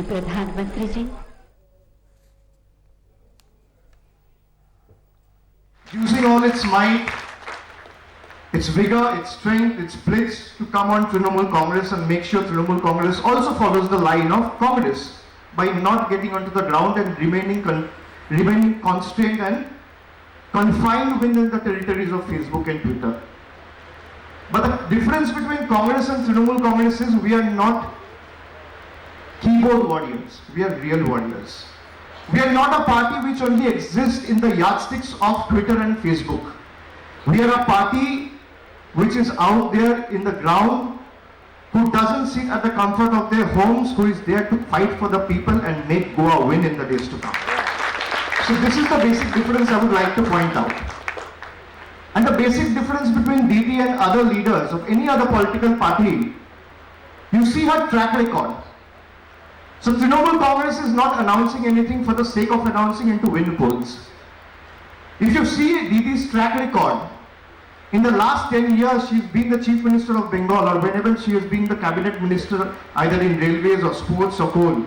प्रधानमंत्री जी। Using all its might, its vigor, its strength, its blitz to come on Trinamool Congress and make sure Trinamool Congress also follows the line of Congress by not getting onto the ground and remaining constrained and confined within the territories of Facebook and Twitter. But the difference between Congress and Trinamool Congress is we are not keyboard warriors, we are real warriors. We are not a party which only exists in the yardsticks of Twitter and Facebook. We are a party which is out there in the ground, who doesn't sit at the comfort of their homes, who is there to fight for the people and make Goa win in the days to come. So this is the basic difference I would like to point out. And the basic difference between Didi and other leaders of any other political party, you see her track record. So Trinamool Congress is not announcing anything for the sake of announcing and to win polls. If you see Didi's track record, in the last 10 years she's been the Chief Minister of Bengal, or whenever she has been the Cabinet Minister either in railways or sports or coal.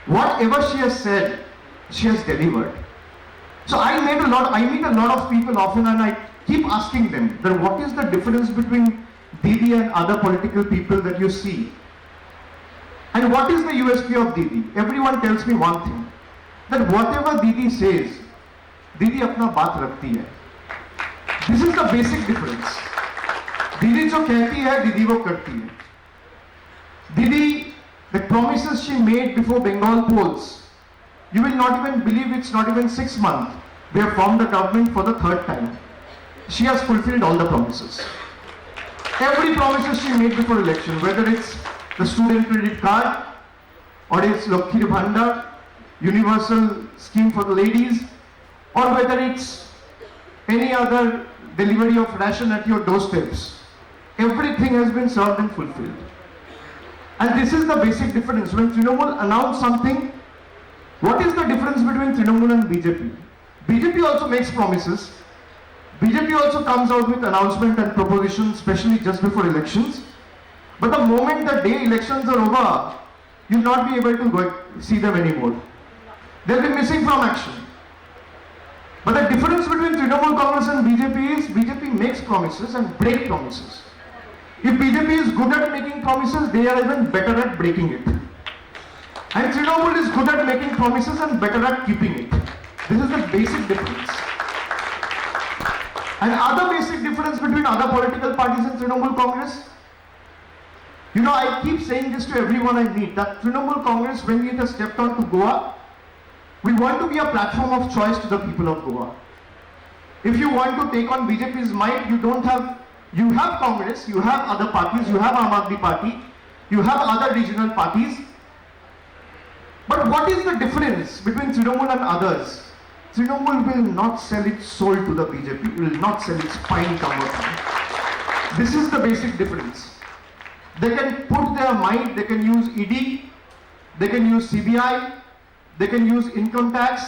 Whatever she has said, she has delivered. So I meet a lot of people often and I keep asking them that what is the difference between Didi and other political people that you see? And what is the USP of Didi? Everyone tells me one thing, that whatever Didi says, Didi अपना बात रखती है. This is the basic difference. Didi जो कहती है, Didi वो करती है. Didi, the promises she made before Bengal polls, you will not even believe it's not even 6 months. We have formed the government for the 3rd time. She has fulfilled all the promises. Every promises she made before election, whether it's the student credit card, or it's Lakhir Bhandar, universal scheme for the ladies, or whether it's any other delivery of ration at your doorsteps. Everything has been served and fulfilled. And this is the basic difference. When Trinamool announced something, what is the difference between Trinamool and BJP? BJP also makes promises. BJP also comes out with announcement and propositions, especially just before elections. But the moment the day elections are over, you'll not be able to see them anymore. They'll be missing from action. But the difference between Trinamool Congress and BJP is BJP makes promises and break promises. If BJP is good at making promises, they are even better at breaking it. And Trinamool is good at making promises and better at keeping it. This is the basic difference. And other basic difference between other political parties and Trinamool Congress, you know, I keep saying this to everyone I meet, that Trinamool Congress, when it has stepped on to Goa, we want to be a platform of choice to the people of Goa. If you want to take on BJP's might, you have Congress, you have other parties, you have Aam Aadmi Party, you have other regional parties. But what is the difference between Trinamool and others? Trinamool will not sell its soul to the BJP, it will not sell its spine cover. This is the basic difference. They can put their might, they can use ED, they can use CBI, they can use income tax,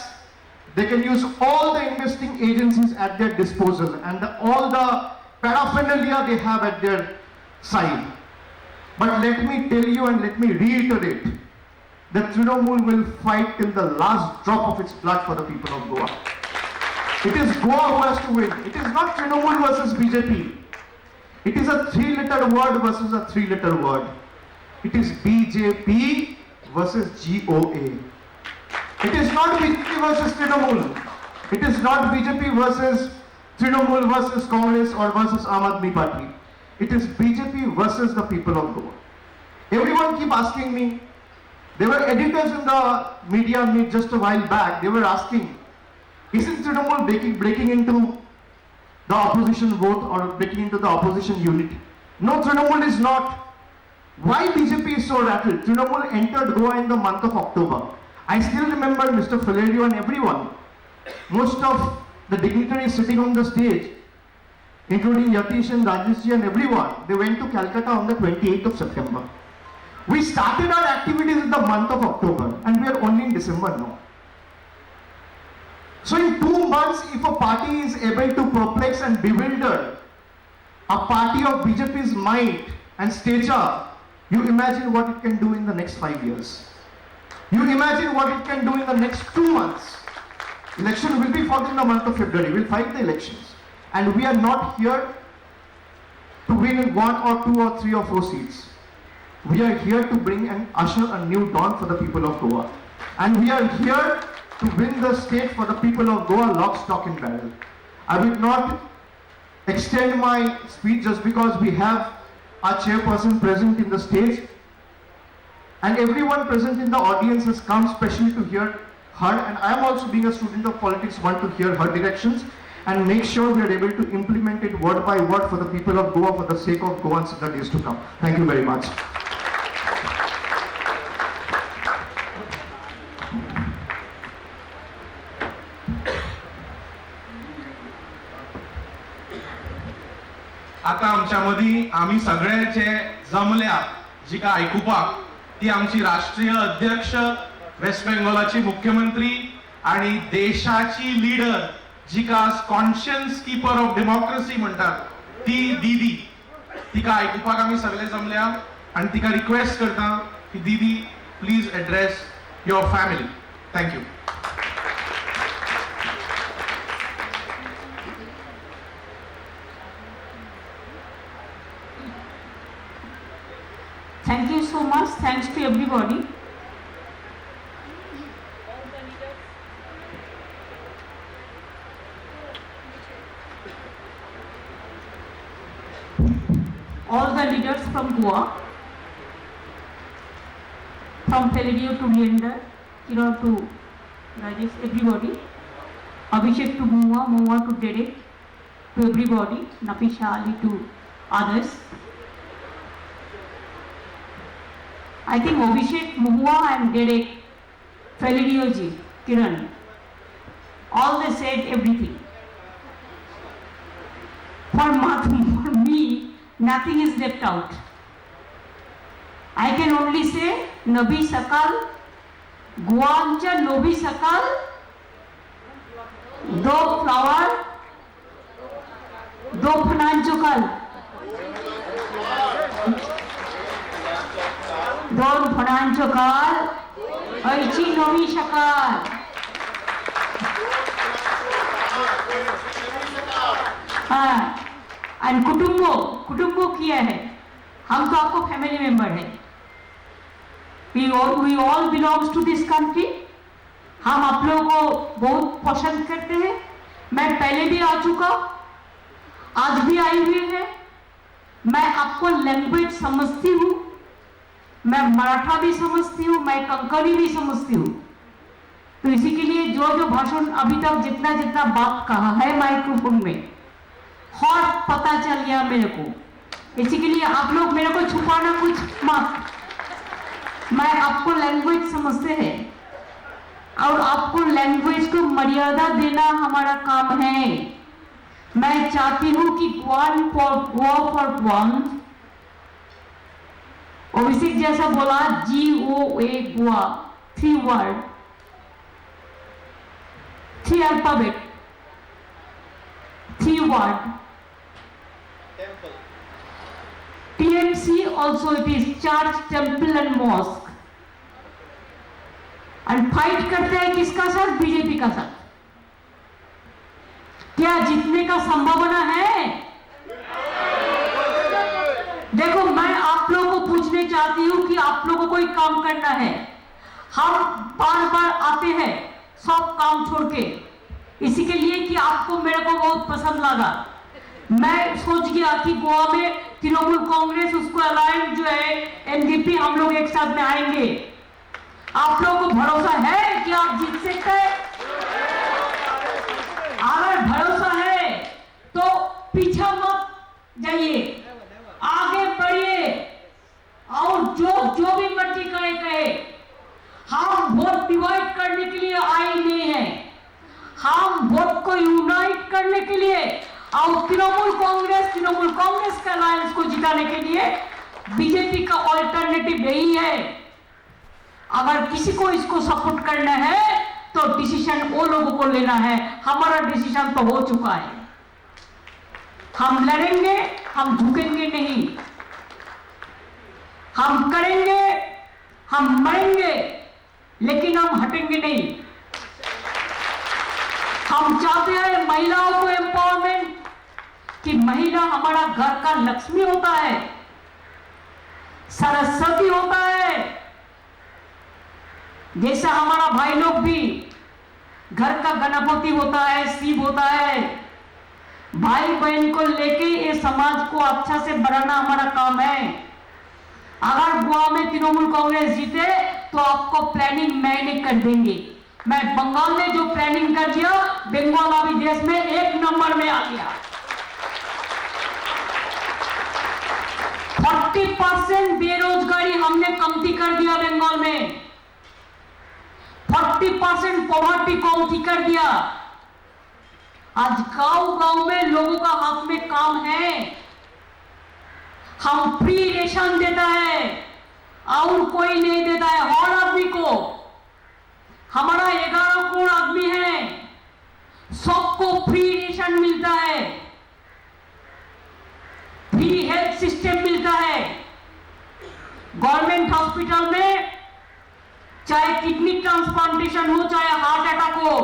they can use all the investing agencies at their disposal and all the paraphernalia they have at their side. But let me tell you and let me reiterate that Trinamool will fight till the last drop of its blood for the people of Goa. It is Goa who has to win. It is not Trinamool versus BJP. It is a 3-letter word versus a 3-letter word. It is BJP versus GOA. It is not BJP versus Trinamool. It is not BJP versus Trinamool versus Congress or versus Aam Aadmi Party. It is BJP versus the people of Goa. Everyone keep asking me, there were editors in the media meet just a while back, they were asking, isn't Trinamool breaking into the opposition vote or breaking into the opposition unity? No, Trinamool is not. Why BJP is so rattled? Trinamool entered Goa in the month of October. I still remember Mr. Valerio and everyone, most of the dignitaries sitting on the stage, including Yatish and Rajesh and everyone, they went to Calcutta on the 28th of September. We started our activities in the month of October and we are only in December now. So in 2 months, if a party is able to perplex and bewilder a party of BJP's might and stature, you imagine what it can do in the next 5 years. You imagine what it can do in the next 2 months. Election will be fought in the month of February. We'll fight the elections. And we are not here to win 1 or 2 or 3 or 4 seats. We are here to bring and usher a new dawn for the people of Goa. And we are here to win the state for the people of Goa, lock, stock and barrel. I will not extend my speech just because we have our chairperson present in the stage. And everyone present in the audience has come specially to hear her. And I am also, being a student of politics, want to hear her directions and make sure we are able to implement it word by word for the people of Goa, for the sake of Goans in the days to come. Thank you very much. आता आमच्या मदी आम्ही सगळ्याचे जमल्या जिका आयकुपाक ती आमची राष्ट्रीय अध्यक्ष, वेस्ट बेंगॉलाची मुख्यमंत्री आणि देशाची लीडर जिका कॉन्शियन्स कीपर ऑफ डेमोक्रेसी म्हणतात ती दीदी, तिका आयकुपाक आम्ही सगळे जमल्या आणि तिका रिक्वेस्ट करता की दीदी please address your family. Thank you. Thank you so much. Thanks to everybody. All the leaders from Goa, from Peladio to Leander, Kiran to Rajesh, everybody. Abhishek to Moa, Moa to Derek, to everybody. Nafisha Ali to others. I think Abhishek, Mahua and Derek, Felidioji, Kiran, all they said everything. For me, nothing is left out. I can only say, Nabi Sakal, Guancha Nobi Sakal, Do flower, Do Phananchokal. दोन फणांचो काल Aichi नवी सकाळ. हाँ, और कुटुंबो किया है. हम तो आपको फैमिली मेंबर है. We all belongs to this country. हम आप लोगों को बहुत पसंद करते हैं. मैं पहले भी आ चुका, आज भी आई हुई है. मैं आपको लैंग्वेज समझती हूँ, मैं मराठा भी समझती हूँ, मैं कंकड़ी भी समझती हूँ. तो इसी के लिए जो जो भाषण अभी तक जितना बात कहा है माइक्रोफोन में, और पता चल गया मेरे को. इसी के लिए आप लोग मेरे को छुपाना कुछ मत. मैं आपको लैंग्वेज समझते हैं और आपको लैंग्वेज को मर्यादा देना हमारा काम है. मैं चाहती हूँ कि ग्वान फॉर ग्वान, अभिषेक जैसा बोला GOA Goa, 3 word, 3 alphabet, 3 word. TMC also it is church, temple and mosque. and fight करते हैं किसका साथ? बीजेपी का साथ. क्या जीतने का संभावना है? देखो, मैं आप लोगों को पूछने चाहती हूँ कि आप लोगों को एक काम करना है. हम बार बार आते हैं सब काम छोड़ के, इसी के लिए कि आपको मेरे को बहुत पसंद लगा. मैं सोच गया कि गोवा में तृणमूल कांग्रेस उसको अलायंस जो है NDP, हम लोग एक साथ में आएंगे. आप लोगों को भरोसा है कि आप जीत सकते हैं? अगर भरोसा है तो पीछे मत जाइए, आगे बढ़िए और जो भी मर्जी कहे. हम वोट डिवाइड करने के लिए आए नहीं है, हम वोट को यूनाइट करने के लिए और तृणमूल कांग्रेस का अलायंस को जिताने के लिए. बीजेपी का ऑल्टरनेटिव यही है. अगर किसी को इसको सपोर्ट करना है तो डिसीजन वो लोगों को लेना है. हमारा डिसीजन तो हो चुका है. हम लड़ेंगे, हम झुकेंगे नहीं. हम करेंगे, हम मरेंगे लेकिन हम हटेंगे नहीं। हम चाहते हैं महिलाओं को एम्पावरमेंट, कि महिला हमारा घर का लक्ष्मी होता है, सरस्वती होता है। जैसा हमारा भाई लोग भी घर का गणपति होता है, शिव होता है। भाई बहन को लेके ये समाज को अच्छा से बढ़ाना हमारा काम है। अगर गोवा में तृणमूल कांग्रेस जीते तो आपको प्लानिंग मैंने कर देंगे। मैं बंगाल में जो प्लानिंग कर दिया, बंगाल अभी देश में 1 नंबर में आ गया। 40% बेरोजगारी हमने कमती कर दिया बंगाल में। 40% पॉवर्टी को कमती कर दिया। आज गांव-गांव में लोगों का हाथ में काम है। हम फ्री रेशन देता है और कोई नहीं देता है। हर आदमी को, हमारा 11 करोड़ आदमी है, सबको फ्री रेशन मिलता है, फ्री हेल्थ सिस्टम मिलता है। गवर्नमेंट हॉस्पिटल में चाहे किडनी ट्रांसप्लांटेशन हो, चाहे हार्ट अटैक हो,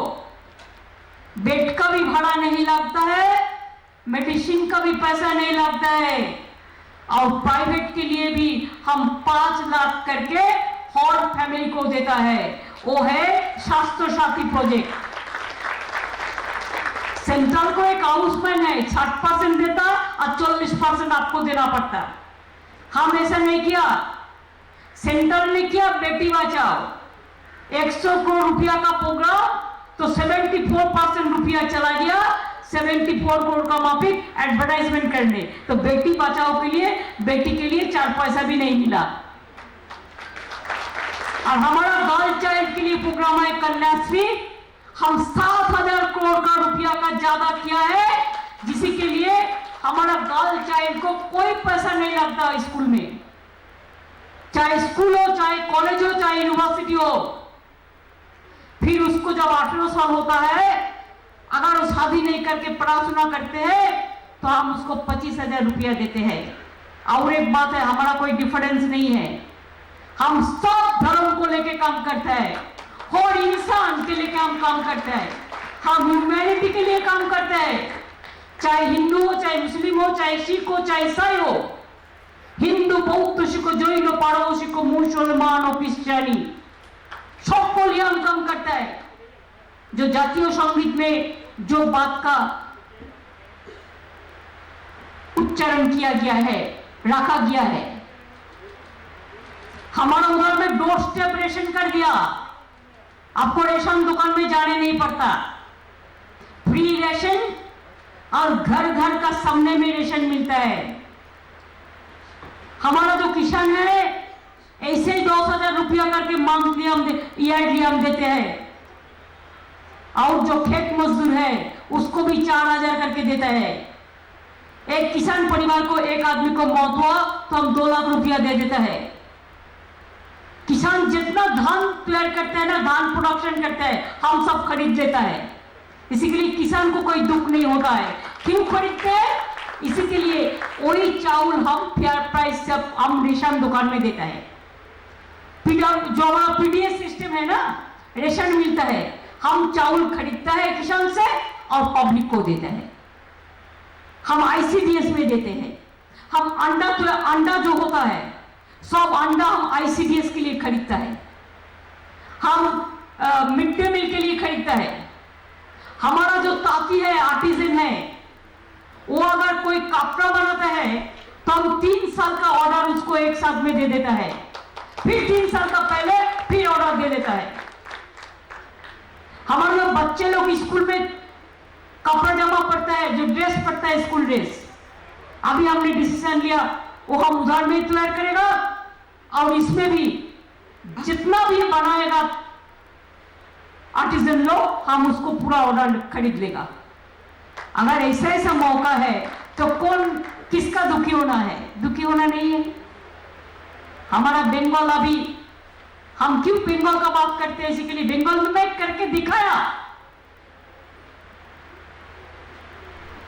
बेड का भी भाड़ा नहीं लगता है, मेडिसिन का भी पैसा नहीं लगता है। और प्राइवेट के लिए भी हम 5 लाख करके हर फैमिली को देता है। वो है स्वास्थ्य साथी प्रोजेक्ट। सेंट्रल को एक हाउसमैन है, 60% देता और 40% आपको देना पड़ता। हम ऐसा नहीं किया। सेंट्रल ने किया बेटी बचाओ, 100 करोड़ रुपया का प्रोग्राम, तो 74% रुपया चला गया 74 करोड़ का माफिक एडवर्टाइजमेंट करने। तो बेटी बचाओ के लिए, बेटी के लिए 4 पैसा भी नहीं मिला। और हमारा गर्ल चाइल्ड के लिए प्रोग्राम है कन्याश्री। हम 7,000 करोड़ का रुपया का ज्यादा किया है, जिसी के लिए हमारा गर्ल चाइल्ड को कोई पैसा नहीं लगता स्कूल में। चाहे स्कूल हो, चाहे कॉलेज हो, चाहे यूनिवर्सिटी हो। फिर उसको जब 18 साल होता है, अगर वो शादी नहीं करके पढ़ाशुना करते हैं, तो हम उसको 25,000 रुपया देते हैं। और एक बात है, हमारा कोई डिफरेंस नहीं है। हम सब धर्म को लेके काम करते हैं और इंसान के लेके हम काम करते हैं। हम ह्यूमैनिटी के लिए काम करते हैं। चाहे हिंदू हो, चाहे मुस्लिम हो, चाहे सिख हो, चाहे ईसाई हो, हिंदू, बौद्ध, सिख, जैन, पारसी, मुसलमान और क्रिश्चियनी, सबको लिए हम काम करता है। जो जातीय संगीत में जो बात का उच्चारण किया गया है, रखा गया है, हमारा उधर में डोर स्टेप रेशन कर दिया। आपको रेशन दुकान में जाने नहीं पड़ता, फ्री रेशन, और घर घर का सामने में रेशन मिलता है। हमारा जो किसान है, ऐसे ही 10,000 रुपया करके मंथली हम ईयरली हम देते हैं। और जो खेत मजदूर है, उसको भी 4,000 करके देता है। एक किसान परिवार को, एक आदमी को मौत हुआ तो हम 2 लाख रुपया दे देता है। किसान जितना धान तैयार करता है ना, धान प्रोडक्शन करता है, हम सब खरीद लेता है। इसी के लिए किसान को कोई दुख नहीं होता है। क्यों खरीदते हैं? इसी के लिए वही चावल हम फेयर प्राइस से हम रेशन दुकान में देता है। जो हमारा पीडीएस सिस्टम है ना, रेशन मिलता है, हम चावल खरीदता है किसान से और पब्लिक को देता है। हम आईसीडीएस में देते हैं। हम अंडा जो होता है, सब अंडा हम आईसीडीएस के लिए खरीदता है। हम मिड डे मील के लिए खरीदता है। हमारा जो ताकी है, आर्टिजन है, वो अगर कोई कपड़ा बनाता है तो हम 3 साल का ऑर्डर उसको एक साथ में दे देता है, फिर 3 साल का पहले फिर ऑर्डर दे देता है। हमारे लोग बच्चे लोग स्कूल में कपड़ा जमा पड़ता है, जो ड्रेस पड़ता है, स्कूल ड्रेस, अभी हमने डिसीजन लिया वो हम उधार में तैयार करेगा। और इसमें भी जितना भी बनाएगा आर्टिजन लोग, हम उसको पूरा ऑर्डर खरीद लेगा। अगर ऐसा मौका है तो कौन किसका दुखी होना है? दुखी होना नहीं है। हमारा बंगाल, अभी हम क्यों बंगाल का बात करते हैं? इसी के लिए बंगाल में करके दिखाया।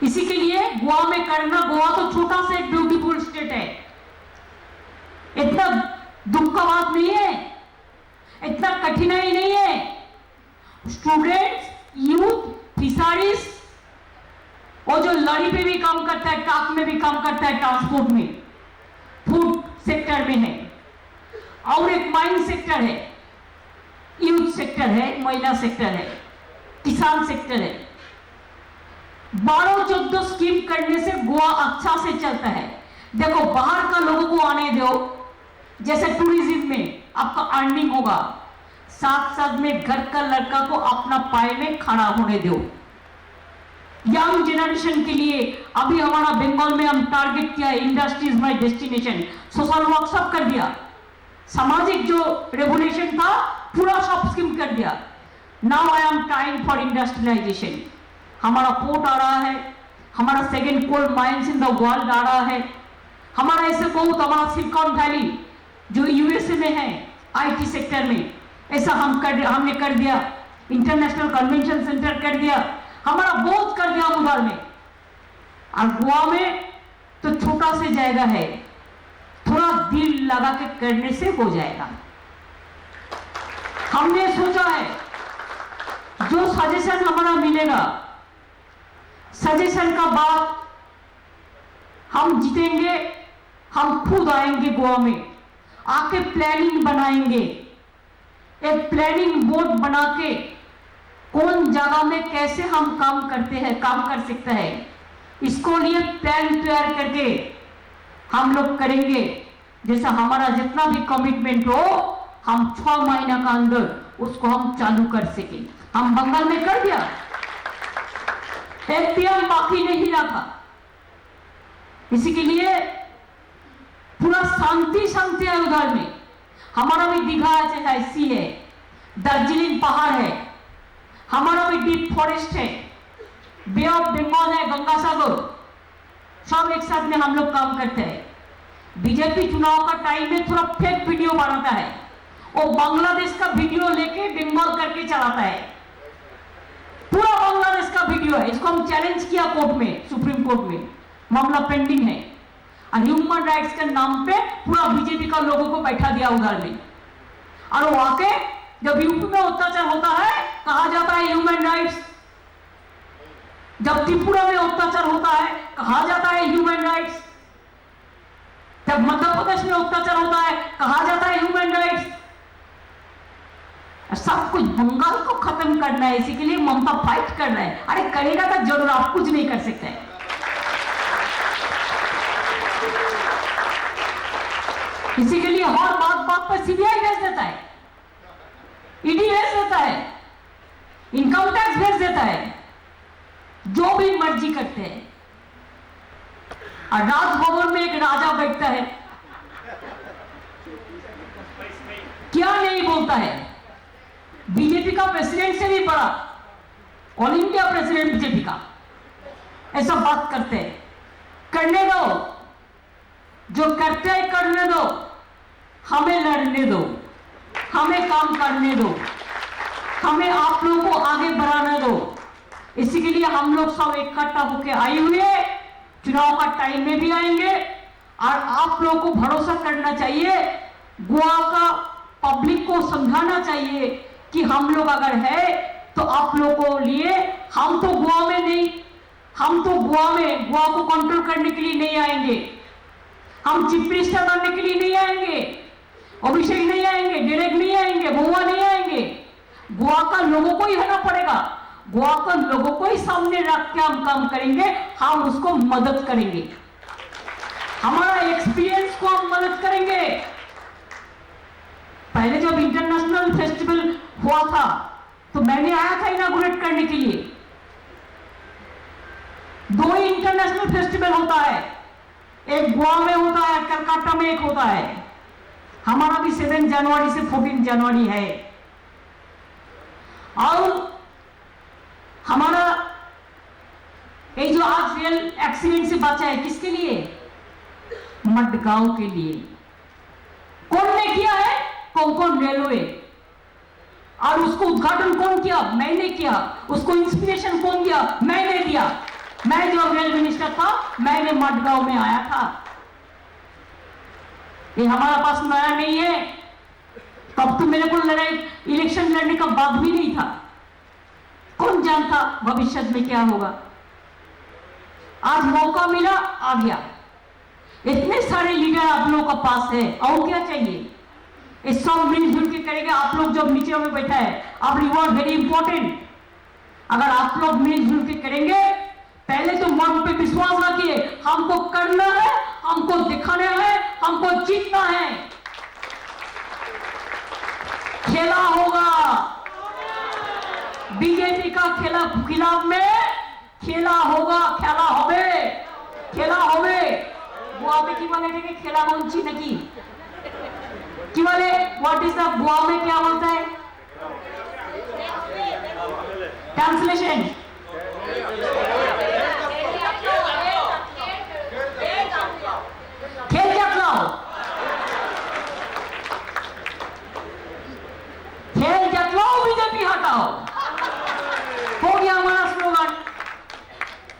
इसी के लिए गोवा में करना, गोवा तो छोटा सा एक ब्यूटीफुल स्टेट है, इतना दुख का बात नहीं है। इतना कठिनाई नहीं है। स्टूडेंट्स, यूथ, फिशरीज, वो जो लड़ी पे भी काम करता है, ट्रक में भी काम करता है, ट्रांसपोर्ट में, फूड सेक्टर में है, और एक माइन सेक्टर है, यूथ सेक्टर है, महिला सेक्टर है, किसान सेक्टर है। 12-14 स्कीम करने से गोवा अच्छा से चलता है। देखो, बाहर का लोगों को आने दो, जैसे टूरिज्म में आपका अर्निंग होगा, साथ साथ में घर का लड़का को अपना पाए में खड़ा होने दो। यंग जनरेशन के लिए अभी हमारा बंगाल में हम टारगेट किया है, industries my destination, social work सब कर दिया, सामाजिक जो रेवोल्यूशन था पूरा सब स्कीम कर दिया। Now I am trying for industrialisation. हमारा पोर्ट आ रहा है, हमारा second coal mines in the world आ रहा है, हमारा ऐसे बहुत, हमारा सिलिकॉन वैली जो यूएसए में है आईटी सेक्टर में, ऐसा हमने कर दिया, इंटरनेशनल कन्वेंशन सेंटर कर दिया, हमारा बहुत कर दिया उधर में। और गोवा में तो छोटा से जगह है, थोड़ा दिल लगा के करने से हो जाएगा। हमने सोचा है जो सजेशन हमारा मिलेगा, सजेशन का बाद हम जीतेंगे, हम खुद आएंगे गोवा में, आके प्लानिंग बनाएंगे, एक प्लानिंग बोर्ड बना के कौन जगह में कैसे हम काम करते हैं, काम कर सकते हैं, इसको लिए प्लान तैयार करके हम लोग करेंगे। जैसा हमारा जितना भी कमिटमेंट हो, हम 6 महीना का अंदर उसको हम चालू कर सके। हम बंगाल में कर दिया, एक भी हम बाकी नहीं रखा। इसी के लिए पूरा शांति शांति है उधर में। हमारा भी दीघा है, सी है, दार्जिलिंग पहाड़ है, हमारा भी डीप फॉरेस्ट है, बे ऑफ बंगाल है, गंगा सागर, सब एक साथ में हम लोग काम करते हैं। बीजेपी चुनाव का टाइम में थोड़ा फेक वीडियो बनाता है, वो बांग्लादेश का वीडियो लेके बंगाल करके चलाता है, पूरा बांग्लादेश का वीडियो है। इसको हम चैलेंज किया कोर्ट में, सुप्रीम कोर्ट में, मामला पेंडिंग है। और ह्यूमन राइट्स के नाम पे पूरा बीजेपी का लोगों को बैठा दिया उधर में, और वो आके जब यूपी में अत्याचार होता है कहा जाता है ह्यूमन राइट्स, जब त्रिपुरा में अत्याचार होता है कहा जाता है ह्यूमन राइट्स, जब मध्य प्रदेश में अत्याचार होता है कहा जाता है ह्यूमन राइट्स। सब कुछ बंगाल को खत्म करना है, इसी के लिए ममता फाइट कर रहा है। अरे करेगा तो जरूर, आप कुछ नहीं कर सकते। इसी के लिए हर बात पर सीबीआई भेज देता है, ईडी भेज देता है, इनकम टैक्स भेज देता है, जो भी मर्जी करते हैं। और राजभवन में एक राजा बैठता है, क्या नहीं बोलता है, बीजेपी का प्रेसिडेंट से भी बड़ा, ऑल इंडिया प्रेसिडेंट बीजेपी का, ऐसा बात करते हैं। करने दो, जो करते हैं करने दो, हमें लड़ने दो, हमें काम करने दो, हमें आप लोगों को आगे बढ़ाने दो। इसी के लिए हम लोग सब इकट्ठा होकर आए हुए, चुनाव का टाइम में भी आएंगे। और आप लोगों को भरोसा करना चाहिए, गोवा का पब्लिक को समझाना चाहिए कि हम लोग अगर है तो आप लोगों को लिए, हम तो गोवा में नहीं, हम तो गोवा को कंट्रोल करने के लिए नहीं आएंगे, हम चीफ मिनिस्टर बनने के लिए नहीं आएंगे, अभिषेक नहीं आएंगे, डेरेक नहीं आएंगे, गोवा नहीं आएंगे। गोवा का लोगों को ही होना पड़ेगा, गोवा का लोगों को ही सामने रख के हम काम करेंगे, हम उसको मदद करेंगे, हमारा एक्सपीरियंस को हम मदद करेंगे। पहले जब इंटरनेशनल फेस्टिवल हुआ था तो मैंने आया था इनॉग्रेट करने के लिए। 2 ही इंटरनेशनल फेस्टिवल होता है, एक गोवा में होता है, कलकत्ता में एक होता है। हमारा भी 7 जनवरी से 14 जनवरी है। और हमारा ये जो आज रेल एक्सीडेंट से बचा है, किसके लिए? मडगांव के लिए। कौन ने किया है? कोंकण रेलवे। और उसको उद्घाटन कौन किया? मैंने किया। उसको इंस्पिरेशन कौन दिया? मैंने दिया। मैं जो रेल मिनिस्टर था, मैंने मडगांव में आया था। ये हमारा पास नया नहीं है, तब तो मेरे को लड़ाई इलेक्शन लड़ने का बात भी नहीं था। कौन जानता भविष्य में क्या होगा। आज मौका मिला, आ गया। इतने सारे लीडर आप लोगों का पास है, और क्या चाहिए। इस सब मिलजुल के करेंगे। आप लोग जब नीचे में बैठा है, आप रिवॉर्ड वेरी इंपॉर्टेंट। अगर आप लोग मिलजुल के करेंगे, पहले तो मन पे विश्वास रखिए, हमको करना है, हमको दिखाना है, हमको जीतना है। खेला होगा बीजेपी का खिलाफ में, खेला होगा, खेला होवे, खेला होवे। गोवा में की बोले थे खेला बंची नकी कि बोले व्हाट इज द गोवा में क्या बोलता है ट्रांसलेशन। खेल जतलाओ, खेल जतलाओ, बीजेपी हटाओ। हो गया हमारा स्लोगन।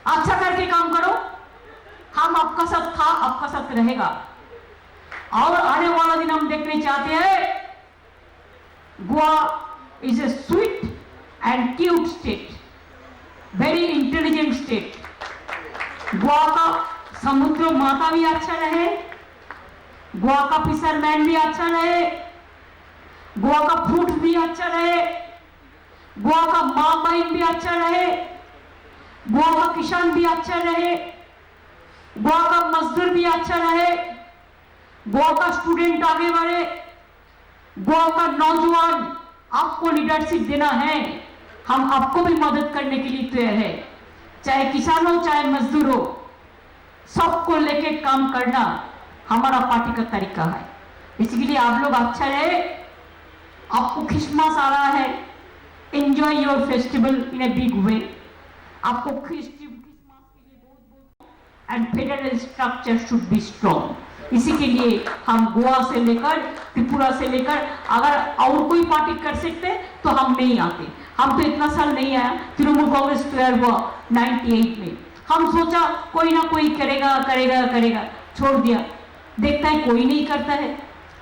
अच्छा करके काम करो, हम आपका साथ था, आपका साथ रहेगा। और आने वाला दिन हम देखने चाहते हैं, Goa is a sweet and cute state, very intelligent state. Goa का समुद्र माता भी अच्छा रहे, गोवा का फिशरमैन भी अच्छा रहे, गोवा का फूड भी अच्छा रहे, गोवा का माइन भी अच्छा रहे, गोवा का किसान भी अच्छा रहे, गोवा का मजदूर भी अच्छा रहे, गोवा का स्टूडेंट आगे बढ़े, गोवा का नौजवान। आपको लीडरशिप देना है, हम आपको भी मदद करने के लिए तैयार है। चाहे किसान हो, चाहे मजदूर हो, सबको लेके काम करना हमारा पार्टी का तरीका है। इसके लिए आप लोग अच्छा रहे। आपको क्रिसमस आ रहा है, enjoy your festival in a big way. आपको क्रिसमस के लिए बहुत and federal structure should be strong. इसी के लिए हम गोवा से लेकर त्रिपुरा से लेकर, अगर और कोई पार्टी कर सकते तो हम नहीं आते। हम तो इतना साल नहीं आया, तृणमूल कांग्रेस तैयार हुआ 98 में। हम सोचा कोई ना कोई करेगा करेगा करेगा, छोड़ दिया। देखता है कोई नहीं करता है,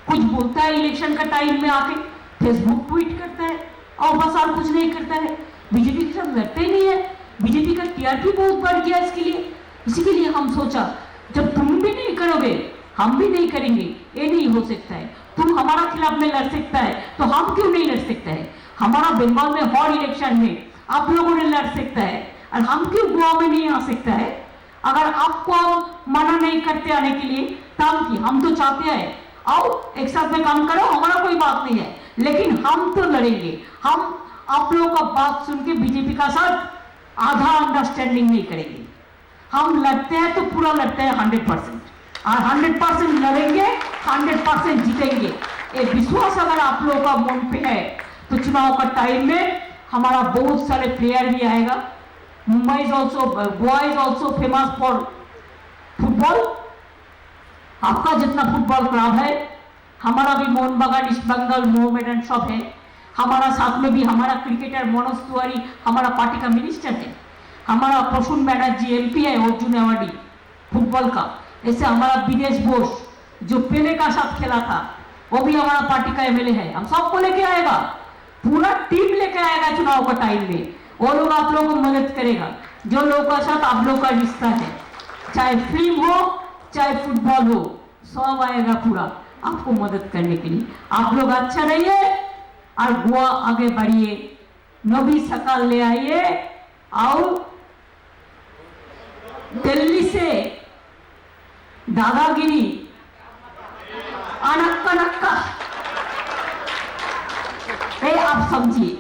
कुछ बोलता है इलेक्शन का टाइम में आके फेसबुक ट्वीट करता है और बस और कुछ नहीं करता है। बीजेपी के साथ लड़ते ही नहीं है। बीजेपी का टीआरपी बहुत बढ़ गया इसके लिए। इसी के लिए हम सोचा जब तुम भी नहीं करोगे हम भी नहीं करेंगे, ये नहीं हो सकता है। तुम हमारा खिलाफ में लड़ सकता है तो हम क्यों नहीं लड़ सकता है। हमारा बंगाल में हर इलेक्शन में आप लोगों ने लड़ सकता है और हम क्यों गोवा में नहीं आ सकता है। अगर आपको मना नहीं करते आने के लिए तब की हम तो चाहते हैं आओ एक साथ में काम करो, हमारा कोई बात नहीं है, लेकिन हम तो लड़ेंगे। हम आप लोगों का बात सुन के बीजेपी का साथ आधा अंडरस्टैंडिंग नहीं करेंगे। हम लड़ते हैं तो पूरा लड़ते हैं 100% और 100% लड़ेंगे, 100% जीतेंगे। ये विश्वास अगर आप लोगों का मन पे है तो चुनाव का टाइम में हमारा बहुत सारे प्लेयर भी आएगा। Mumbai is also, Goa is also famous for football. आपका जितना फुटबॉल क्लब है, हमारा भी मोहन बागान ईस्ट बंगाल मोहमेडन शॉप है। हमारा साथ में भी हमारा क्रिकेटर मनोज तिवारी हमारा पार्टी का मिनिस्टर है। हमारा प्रसून बैनर्जी एमपी है अर्जुन अवार्डी फुटबॉल का। ऐसे हमारा विदेश बोस जो पेले का साथ खेला था वो भी हमारा पार्टी का एमएलए है। हम सबको लेके आएगा, पूरा टीम लेके आएगा चुनाव का टाइम में। वो लोग आप लोगों को मदद करेगा, जो लोगों का साथ आप लोग का रिश्ता है, चाहे फिल्म हो चाहे फुटबॉल हो, सब आएगा पूरा आपको मदद करने के लिए। आप लोग अच्छा रहिए और गोवा आगे बढ़िए, नवी सकाल ले आइए और दिल्ली से दादागिरी अनक्का नक्का ये आप समझिए।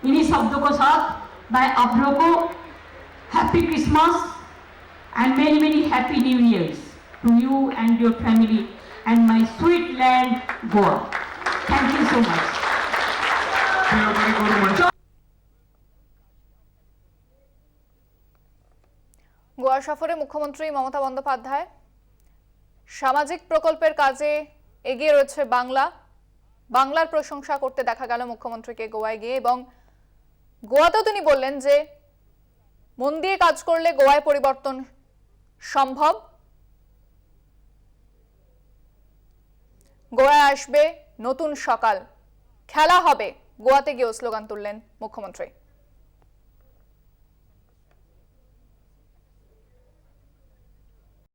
इन्हीं शब्दों के साथ मैं आप लोगों को happy Christmas and many happy new years to you and your family and my sweet land Goa. Thank you so much. Goa সফরে মুখ্যমন্ত্রী মমতা বন্দ্যোপাধ্যায় সামাজিক প্রকল্পের কাজে এগিয়ে রয়েছে বাংলার প্রশংসা করতে দেখা গেল মুখ্যমন্ত্রীকে গোয়ায় গিয়ে। এবং গোয়াতেও তিনি বললেন যে মন দিয়ে কাজ করলে গোয়ায় পরিবর্তন সম্ভব। গোয়ায় আসবে নতুন সকাল। খেলা হবে গোয়াতে গিয়েও স্লোগান তুললেন মুখ্যমন্ত্রী।